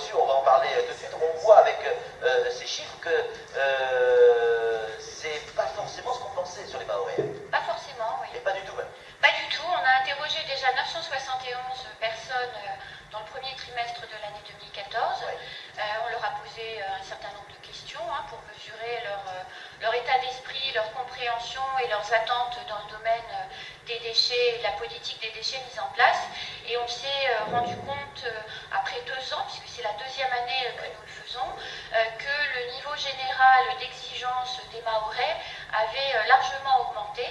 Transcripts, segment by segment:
reçu, on va en parler tout de suite. On voit avec ces chiffres que c'est pas forcément ce qu'on pensait sur les Mahorais. Pas forcément, oui. Et pas du tout même. Pas du tout. On a interrogé déjà 971 personnes dans le premier trimestre de l'année 2014. Ouais. On leur a posé un certain nombre de questions pour mesurer leur état d'esprit, leur compréhension et leurs attentes dans le domaine des déchets, de la politique des déchets mise en place. Et on s'est rendu compte, après 2 ans, puisque c'est la deuxième année que nous le faisons, que le niveau général d'exigence des Mahorais avait largement augmenté,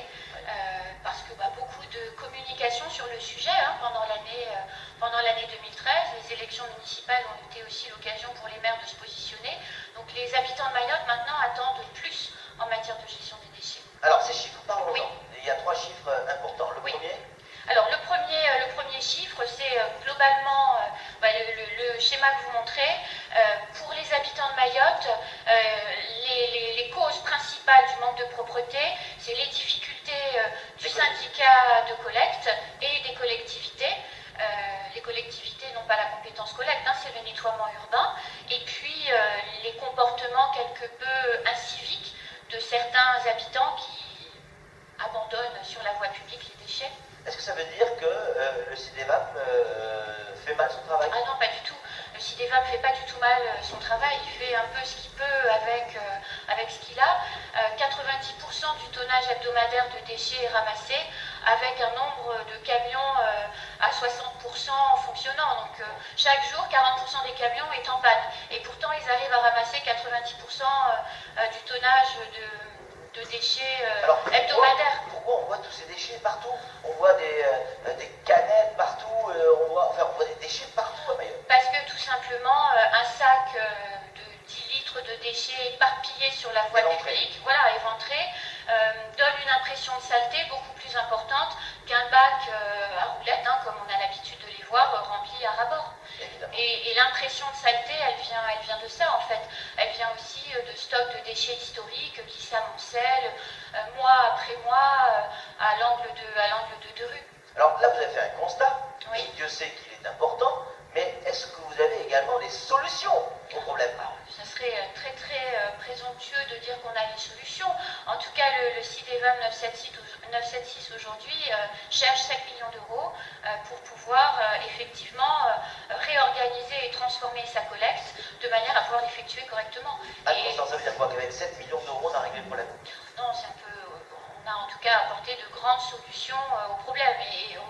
parce que beaucoup de communication sur le sujet pendant l'année 2013. Les élections municipales ont été aussi l'occasion pour les maires de se positionner. Donc les habitants de Mayotte maintenant attendent plus en matière de gestion des déchets. Alors ces chiffres, parlons-en. Oui. Il y a 3 chiffres importants. Le Oui. premier. Alors le premier chiffre, c'est globalement le schéma que vous montrez. Pour les habitants de Mayotte, les causes principales du manque de propreté, c'est les difficultés du syndicat de collecte et des collectivités. Les collectivités n'ont pas la compétence collecte, c'est le nettoiement urbain. Et puis les comportements quelque peu inciviques de certains habitants qui abandonnent sur la voie publique les déchets. Est-ce que ça veut dire que le CIDEVAP fait mal son travail? Ah non, pas du tout. Le CIDEVAP ne fait pas du tout mal son travail. Il fait un peu ce qu'il peut avec ce qu'il a. 90% du tonnage hebdomadaire de déchets est ramassé, avec un nombre de camions à 60% fonctionnant. Donc chaque jour, 40% des camions est en panne. Et pourtant, ils arrivent à ramasser 90% du tonnage de déchets hebdomadaires. Pourquoi on voit tous ces déchets partout? On voit des canettes partout, on voit des déchets partout à Mayotte. Parce que tout simplement, un sac de 10 litres de déchets éparpillés sur la voie publique, éventrés, donne une impression de saleté beaucoup plus importante qu'un bac à roulettes, comme on a l'habitude de les voir, remplis à ras-bord. Et l'impression de saleté, elle vient de ça en fait. Elle vient aussi de stocks de déchets historiques qui s'amoncellent mois après mois à l'angle de 2 rues. Alors là, vous avez fait un constat. Oui. Dieu sait qu'il est important, mais est-ce que vous avez également des solutions au problème? Ça serait très très présomptueux de dire qu'on a les solutions. En tout cas, le CIDEVAP 976 aujourd'hui cherche 7 millions d'euros pour pouvoir effectivement réorganiser et transformer sa collecte de manière à pouvoir l'effectuer correctement. Ça veut dire quoi? Qu'avec 7 millions d'euros, on a réglé le problème? Non, c'est un peu... On a en tout cas apporté de grandes solutions au problème.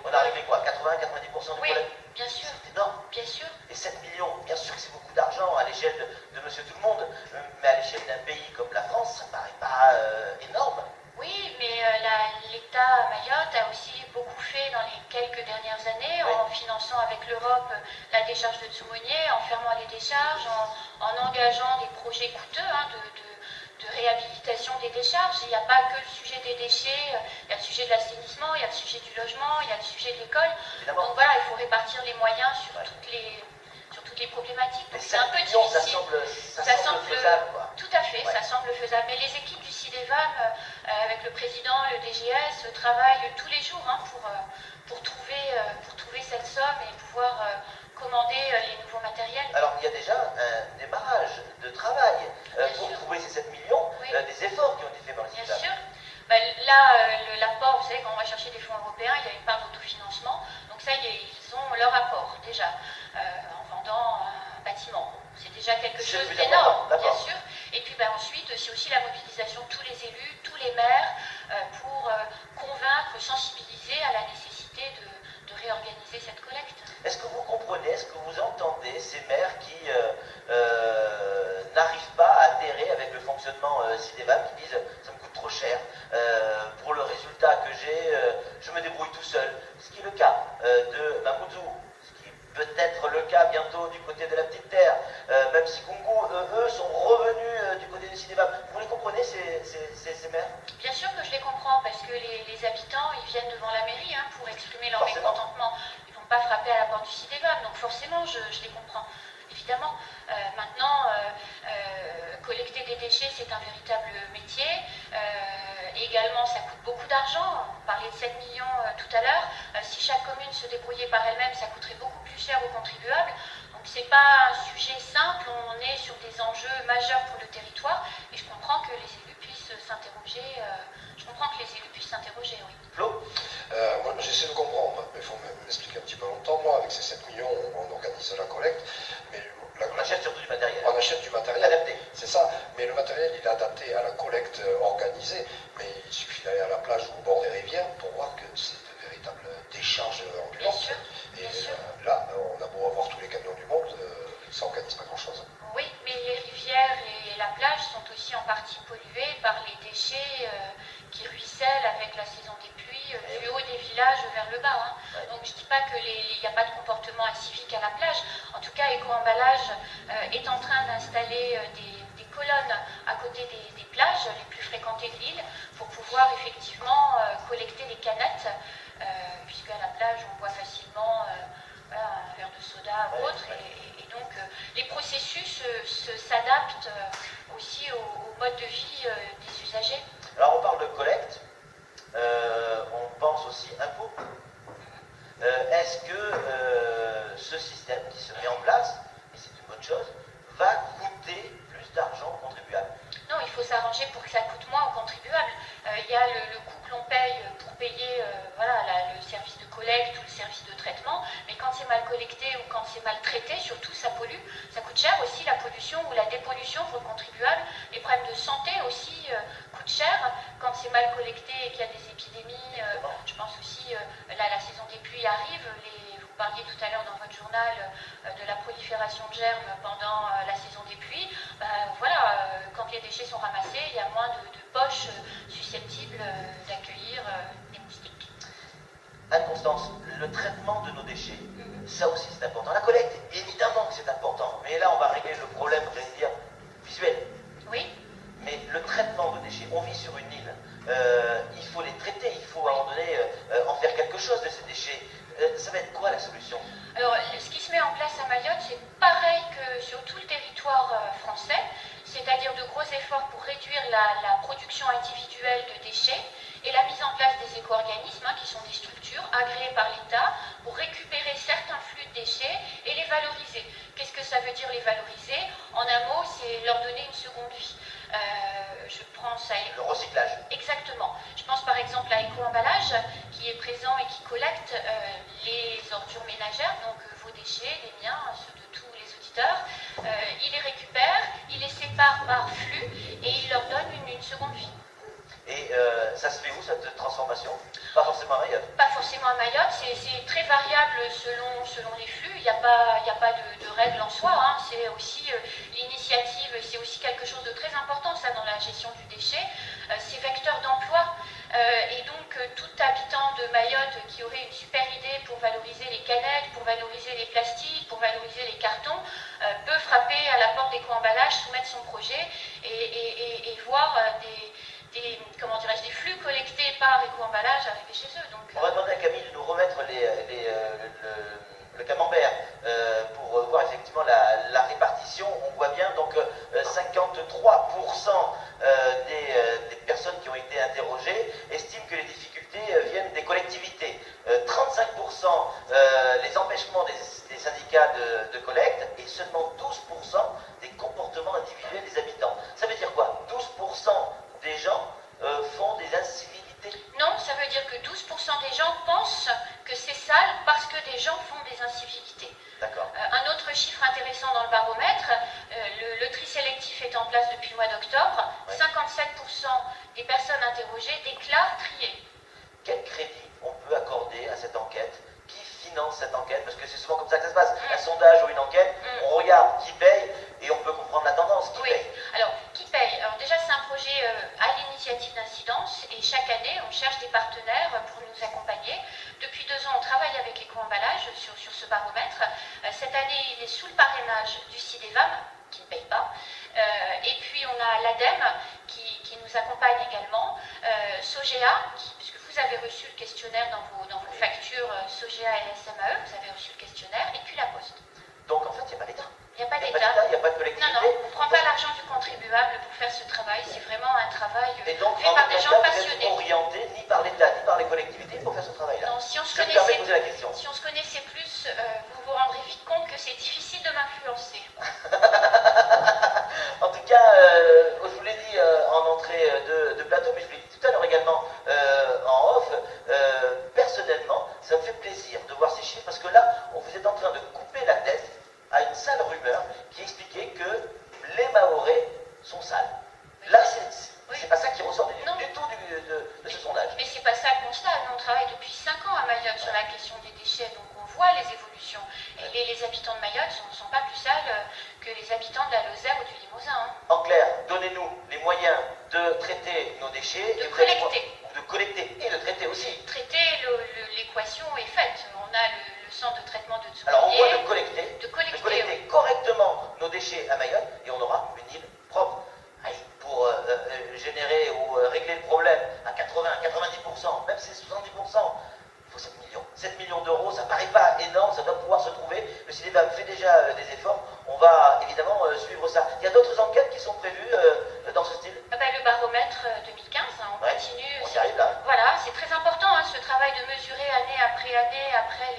On a réglé quoi? 80-90% du problème? Bien sûr. C'est énorme. Bien sûr. Et 7 millions, bien sûr que c'est beaucoup d'argent à l'échelle de Monsieur Tout-le-Monde, mais à l'échelle d'un pays comme la France, ça ne paraît pas énorme. Oui, mais l'État à Mayotte a aussi beaucoup fait dans les quelques dernières années, en finançant avec l'Europe la décharge de Tsoumonier, en fermant les décharges, en engageant des projets coûteux de réhabilitation des décharges. Il n'y a pas que le sujet des déchets, il y a le sujet de l'assainissement, il y a le sujet du logement, il y a le sujet de l'école. Donc voilà, il faut répartir les moyens sur toutes les problématiques. Donc c'est un peu difficile. Ça semble faisable, quoi. Tout à fait, ça semble faisable. Mais les équipes du CIDEVAP, avec le président, le DGS, travaillent tous les jours pour trouver cette somme et pouvoir commander les nouveaux matériels. Alors il y a déjà un démarrage de travail pour trouver ces 7 millions, des efforts qui ont été faits par le CIDEVAP. Bien sûr. Là, l'apport, vous savez, quand on va chercher des fonds européens, il y a une part d'autofinancement. Donc ça, ils ont leur apport déjà en vendant un bâtiment. C'est déjà quelque chose d'énorme, bien sûr. Et puis ensuite, c'est aussi la mobilisation de tous les élus, tous les maires, pour convaincre, sensibiliser à la nécessité de réorganiser cette collecte. Est-ce que vous comprenez, est-ce que vous entendez ces maires qui n'arrivent pas à adhérer avec le fonctionnement CIDEVAP, qui disent ça me coûte trop cher, pour le résultat que j'ai, je me débrouille tout seul. Ce qui est le cas de Mamoudzou, ce qui peut être le cas bientôt du côté de la Petite Terre, même si Kungu, eux, sont revenus du côté du CIDEVAP. Vous les comprenez, ces maires? Bien sûr que je les comprends, parce que les habitants, ils viennent devant la mairie pour exprimer leur mécontentement. Ils ne vont pas frapper à la porte du CIDEVAP, donc forcément, je les comprends. Évidemment, maintenant, collecter des déchets, c'est un véritable métier. Également, ça coûte beaucoup d'argent. On parlait de 7 millions tout à l'heure. Si chaque commune se débrouillait par elle-même, ça coûterait beaucoup plus cher aux contribuables. Donc Donc c'est pas un sujet simple, on est sur des enjeux majeurs pour le territoire, et je comprends que les élus puissent s'interroger, oui. Flo moi, j'essaie de comprendre, mais il faut m'expliquer un petit peu longtemps. Moi, avec ces 7 millions, on organise la collecte, mais On achète surtout du matériel. On achète du matériel. Adapté. C'est ça, mais le matériel, il est adapté à la collecte organisée, mais il suffit d'aller à la plage ou au bord des rivières pour voir que c'est de véritables décharges ambulantes. Et bien sûr. là, on a beau avoir tous les camions du monde, ça organise pas grand-chose. Oui, mais les rivières et la plage sont aussi en partie polluées par les déchets qui ruissellent avec la saison des pluies du haut des villages vers le bas. Hein. Donc je ne dis pas qu'il n'y a pas de comportement incivique à la plage. En tout cas, Éco-Emballage est en train d'installer des colonnes à côté des plages les plus fréquentées de l'île pour pouvoir effectivement collecter les canettes, puisqu'à la plage on boit facilement un verre de soda ou autre. Et donc les processus s'adaptent aussi au mode de vie des usagers. Alors on parle de collecte, on pense aussi impôt. Est-ce que ce système qui se met en place, et c'est une bonne chose, va coûter plus d'argent aux contribuables? Non, il faut s'arranger pour que ça coûte moins aux contribuables. Il y a le coût que l'on paye pour payer le service de collecte ou le service de traitement, mais quand c'est mal collecté ou quand c'est mal traité, surtout ça pollue. Ça coûte cher aussi la pollution ou la dépollution pour le contribuable. Les problèmes de santé aussi coûtent cher quand c'est mal collecté et qu'il y a des épidémies. Je pense aussi, là la saison des pluies arrive, vous parliez tout à l'heure dans votre journal de la prolifération de germes pendant la saison des pluies. Quand les déchets sont ramassés, il y a moins de poches susceptibles d'accueillir des moustiques. Anne-Constance, le traitement de nos déchets, ça aussi c'est important. La collecte, évidemment que c'est important, mais là on va régler le problème, je vais dire, visuel. Oui. Mais le traitement de déchets, on vit sur une île, il faut les traiter, il faut à un moment donné en faire quelque chose de ces déchets. Ça va être quoi la solution? Alors, ce qui se met en place à Mayotte, c'est pareil que sur tout le territoire français, c'est-à-dire de gros efforts pour réduire la production individuelle de déchets et la mise en place des éco-organismes, qui sont des structures agréées par l'État pour récupérer certains flux de déchets et les valoriser. Qu'est-ce que ça veut dire les valoriser? En un mot, c'est leur donner une seconde vie. Je prends ça. Le recyclage. Exactement. Je pense par exemple à Éco-Emballage qui est présent et qui collecte les ordures ménagères, donc vos déchets, les miens, ceux de tous les auditeurs. Il les récupère, il les sépare par flux et il leur donne une seconde vie. Et ça se fait où cette transformation? Pas forcément à Mayotte. Pas forcément à Mayotte, c'est très variable selon les flux. Il n'y a pas de règle en soi. C'est aussi l'initiative, c'est aussi quelque chose de très important ça dans la gestion du déchet. C'est vecteur d'emploi. Et donc tout habitant de Mayotte qui aurait une super idée pour valoriser les canettes, pour valoriser les plastiques, pour valoriser les cartons, peut frapper à la porte d'Éco-Emballage, soumettre son projet et voir des flux collectés par Éco-Emballage arriver chez eux. Donc, on va demander à Camille de nous remettre le camembert pour voir effectivement la répartition. On voit bien donc 53% des personnes qui ont été interrogées estiment que les difficultés viennent des collectivités. 35% les empêchements des syndicats de collecte et seulement 12% des comportements individuels des habitants. Ça veut dire quoi? 12% des gens font des incivilités? Non, ça veut dire que 12% des gens pensent que c'est sale parce que des gens font des incivilités. D'accord. Un autre chiffre intéressant dans le baromètre, le tri sélectif est en place depuis le mois d'octobre. Ouais. 57% des personnes interrogées déclarent trier. Quel crédit on peut accorder à cette enquête? Qui finance cette enquête? Parce que c'est souvent comme ça que ça se passe. Un sondage ou une enquête, on regarde qui paye et on peut comprendre la tendance. Qui paye? Alors, qui paye? Alors déjà, c'est un projet à l'initiative d'Incidence et chaque année, on cherche des partenaires pour nous accompagner. Depuis 2 ans, on travaille avec Éco-Emballage sur ce baromètre. Cette année, il est sous le parrainage du CIDEVAM, qui ne paye pas. Et puis, on a l'ADEME qui nous accompagne également. SOGEA, puisque vous avez reçu le questionnaire dans vos factures SOGEA et SMAE, vous avez reçu le questionnaire, et puis la Poste. Donc, en fait, il n'y a pas d'État. Il n'y a pas d'État. Il n'y a pas de collectivité. Non, on ne prend pas l'argent du contribuable pour faire ce travail. C'est vraiment un travail et donc, fait par des gens passionnés. Vous êtes orienté ni par l'État, ni par les collectivités pour faire ce travail-là. Non, si on se connaissait plus, vous vous rendrez vite compte que c'est difficile de les Mahorais sont sales. Oui. Là, Oui. c'est pas ça qui ressort Non. du tout de ce sondage. Mais c'est pas ça le constat. Nous, on travaille depuis 5 ans à Mayotte sur la question des déchets, donc on voit les évolutions. Et les habitants de Mayotte ne sont pas plus sales que les habitants de la Lozère ou du Limousin. Hein. En clair, donnez-nous les moyens de traiter nos déchets. De et collecter. De collecter et de traiter aussi. Traiter, l'équation est faite. On a le centre de traitement de Tsoulier. Alors on doit de collecter oui. correctement nos déchets à Mayotte et on aura une île propre. Allez, pour générer ou régler le problème à 80, 90%, même si c'est 70%, il faut 7 millions. 7 millions d'euros, ça paraît pas énorme, ça doit pouvoir se trouver. Le CIDEVAM fait déjà des efforts. On va évidemment suivre ça. Il y a d'autres enquêtes qui sont prévues dans ce style. Le baromètre 2015, on continue. On y arrive là. Voilà, c'est très important ce travail de mesurer année après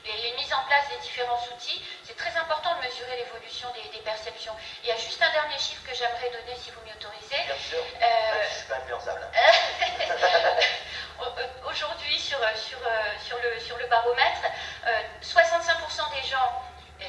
les mises en place des différents outils. C'est très important de mesurer l'évolution des perceptions. Il y a juste un dernier chiffre que j'aimerais donner si vous m'y autorisez. Bien sûr, je suis pas influençable. Aujourd'hui, sur le baromètre, 65% des gens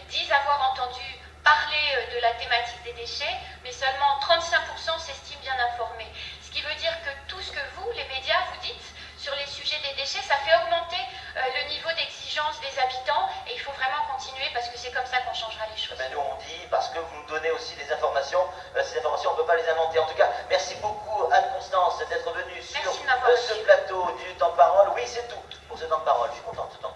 disent avoir entendu parler de la thématique des déchets, mais seulement 35% s'estiment bien informés. Ce qui veut dire que tout ce que vous, les médias, vous dites sur les sujets des déchets, ça fait augmenter le niveau d'exigence des habitants et il faut vraiment continuer parce que c'est comme ça qu'on changera les choses. Nous on dit parce que vous nous donnez aussi des informations, ces informations on ne peut pas les inventer. En tout cas, merci beaucoup Anne-Constance d'être venue sur ce plateau du temps de parole. Oui, c'est tout pour ce temps de parole. Je suis content de ce temps